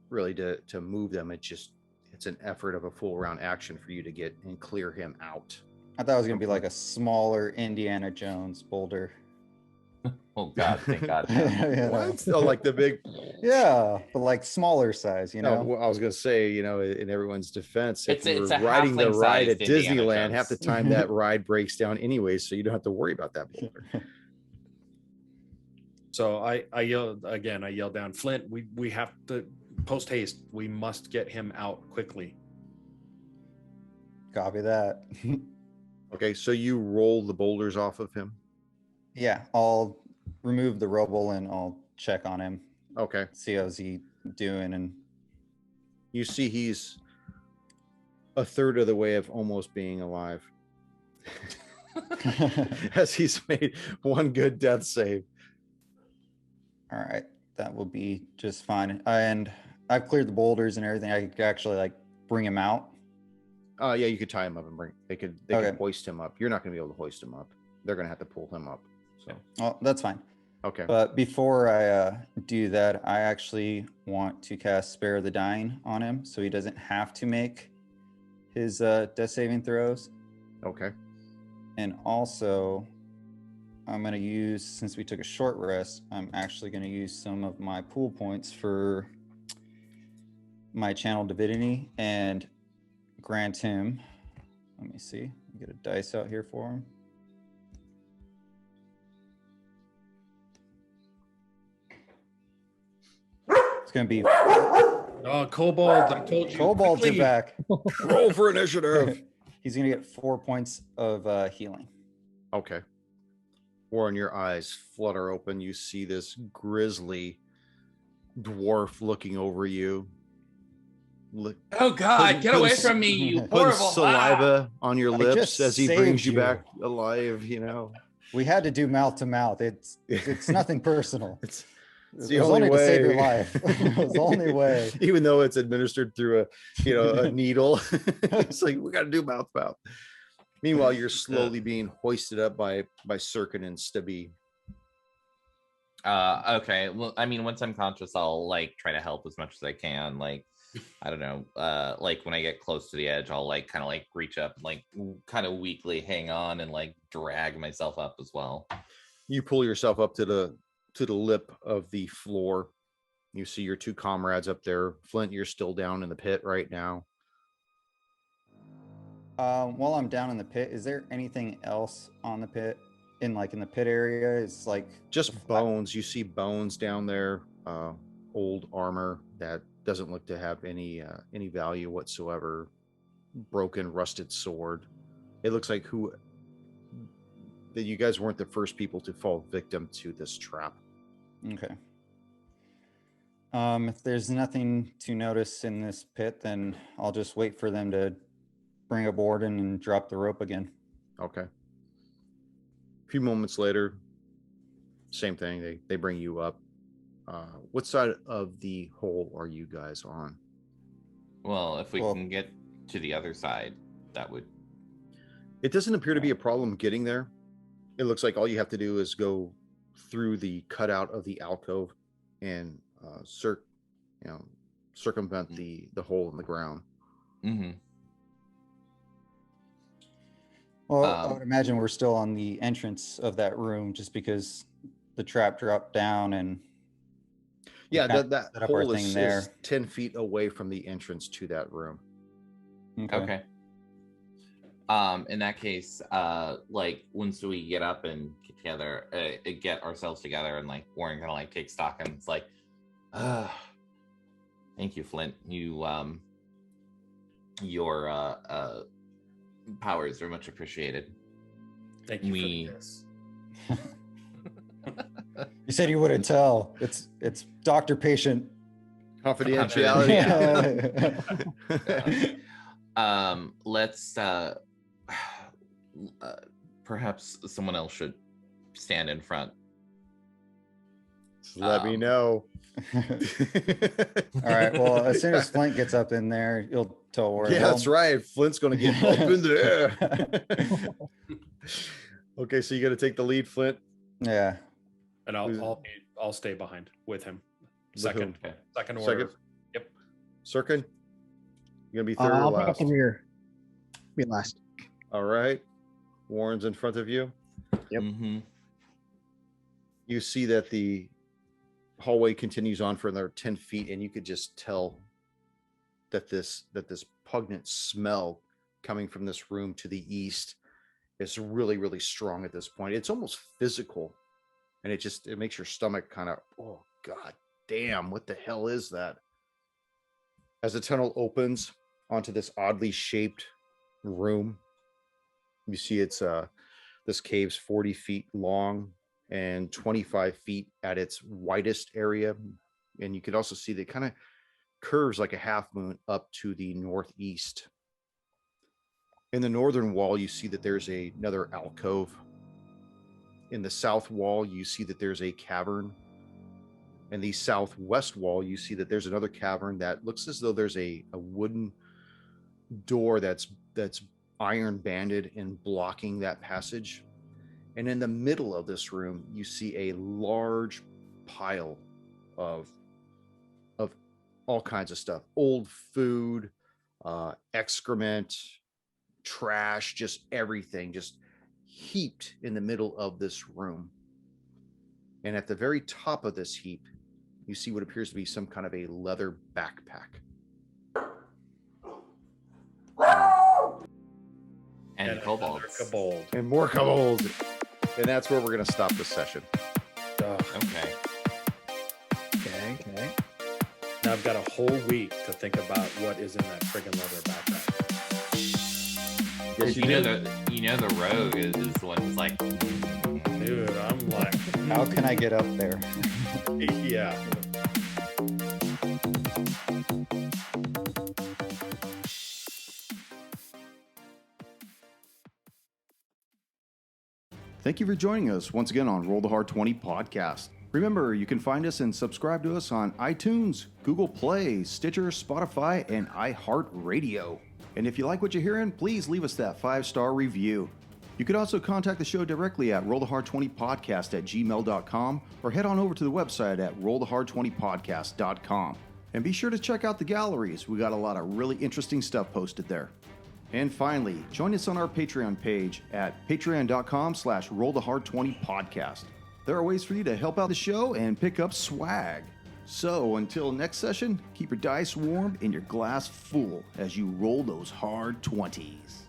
really to move them. It's an effort of a full round action for you to get and clear him out. I thought it was gonna be like a smaller Indiana Jones boulder. Oh God, thank God. You know? What? Oh, like the big. Yeah, but like smaller size, you know. No, well, I was gonna say, you know, in everyone's defense, if It's you're a riding the ride at halfling-sized Indiana Disneyland, Jones. half the time that ride breaks down anyway, so you don't have to worry about that boulder. So I yell again. I yell down, Flint. We have to post haste. We must get him out quickly. Copy that. Okay, so you roll the boulders off of him. Yeah, I'll remove the rubble and I'll check on him, Okay, see how's he doing, and you see he's a third of the way of almost being alive, as he's made one good death save. all right, that will be just fine. And I've cleared the boulders and everything. I could actually like bring him out. Yeah, you could tie him up and they could Okay. hoist him up. You're not going to be able to hoist him up. They're going to have to pull him up. So Oh, that's fine. okay, But before I do that, I actually want to cast Spare the Dying on him so he doesn't have to make his death saving throws. okay, And also, I'm going to use, since we took a short rest, I'm actually going to use some of my pool points for my Channel Divinity and grant him, let me see, get a dice out here for him. It's going to be Oh, Kobold! I told you. Kobolds are quickly. back. roll for initiative. He's going to get 4 points of healing. Okay. Warren, your eyes flutter open. You see this grisly dwarf looking over you. Look, Oh God, get away Putting from me, you putting horrible saliva on your I lips just as he brings saved you you. back alive. You know, We had to do mouth to mouth. It's nothing personal. it's It the was only only to save your way. life. It was the only way. Even though it's administered through a needle, it's like we got to do mouth to mouth. Meanwhile, you're slowly being hoisted up by Sirkin and Stubby. Okay. Well, I mean, once I'm conscious, I'll like try to help as much as I can. Like, I don't know. Like when I get close to the edge, I'll like kind of like reach up, like kind of weakly hang on and like drag myself up as well. You pull yourself up to the lip of the floor. You see your two comrades up there. Flint, you're still down in the pit right now. While I'm down in the pit, is there anything else on the pit? In the pit area? It's like Just bones. You see bones down there. Old armor that doesn't look to have any value whatsoever. Broken, rusted sword. It looks like that you guys weren't the first people to fall victim to this trap. Okay. If there's nothing to notice in this pit, then I'll just wait for them to bring a board in and drop the rope again. Okay. A few moments later, same thing. They bring you up. What side of the hole are you guys on? Well, if we can get to the other side, that would. It doesn't appear to be a problem getting there. It looks like all you have to do is go through the cutout of the alcove and circumvent the hole in the ground. Mm-hmm. Well, I would imagine we're still on the entrance of that room just because the trap dropped down and Yeah, kinda that set up our hole thing is there. 10 feet away from the entrance to that room. Okay. In that case, like once we get up and get together, get ourselves together, and like Warren kind of like takes stock, and it's like, thank you, Flint. Your powers are much appreciated. Thank you for this. You said you wouldn't tell. It's doctor-patient Confidentiality. Let's perhaps someone else should stand in front. Just let me know. All right. Well, as soon as Flint gets up in there, you'll tell where. Yeah, that's right. Flint's going to get up in there. Okay, so you got to take the lead, Flint. Yeah. And I'll stay behind with him. Second whom? second order. Second? Yep. Sirkin, you going to be third or I'll pick up last? the rear. Be last. All right. Warren's in front of you. Yep. Mm-hmm. You see that the hallway continues on for another 10 feet, and you could just tell that this pungent smell coming from this room to the east is really, really strong at this point. It's almost physical, and it makes your stomach kind of, oh god damn, what the hell is that? As the tunnel opens onto this oddly shaped room, you see it's this cave's 40 feet long and 25 feet at its widest area, and you could also see that it kind of curves like a half moon up to the northeast. In the northern wall, you see that there's another alcove. In the south wall, you see that there's a cavern. In the southwest wall, you see that there's another cavern that looks as though there's a wooden door that's iron banded and blocking that passage. And in the middle of this room, you see a large pile of all kinds of stuff, old food, excrement, trash, just everything, just heaped in the middle of this room. And at the very top of this heap, you see what appears to be some kind of a leather backpack. And kobolds. Kobold. And more kobold. And that's where we're going to stop this session. Okay. Okay. Now I've got a whole week to think about what is in that friggin' leather backpack. Yes, You know the rogue is the one who's like, Dude, I'm like, How can I get up there? yeah. Thank you for joining us once again on Roll the Hard 20 podcast. Remember, you can find us and subscribe to us on iTunes, Google Play, Stitcher, Spotify, and iHeart Radio. And if you like what you're hearing, please leave us that 5-star review. You can also contact the show directly at rollthehard20podcast@gmail.com or head on over to the website at rollthehard20podcast.com. And be sure to check out the galleries. We got a lot of really interesting stuff posted there. And finally, join us on our Patreon page at patreon.com/rollthehard20podcast. There are ways for you to help out the show and pick up swag. So until next session, keep your dice warm and your glass full as you roll those hard 20s.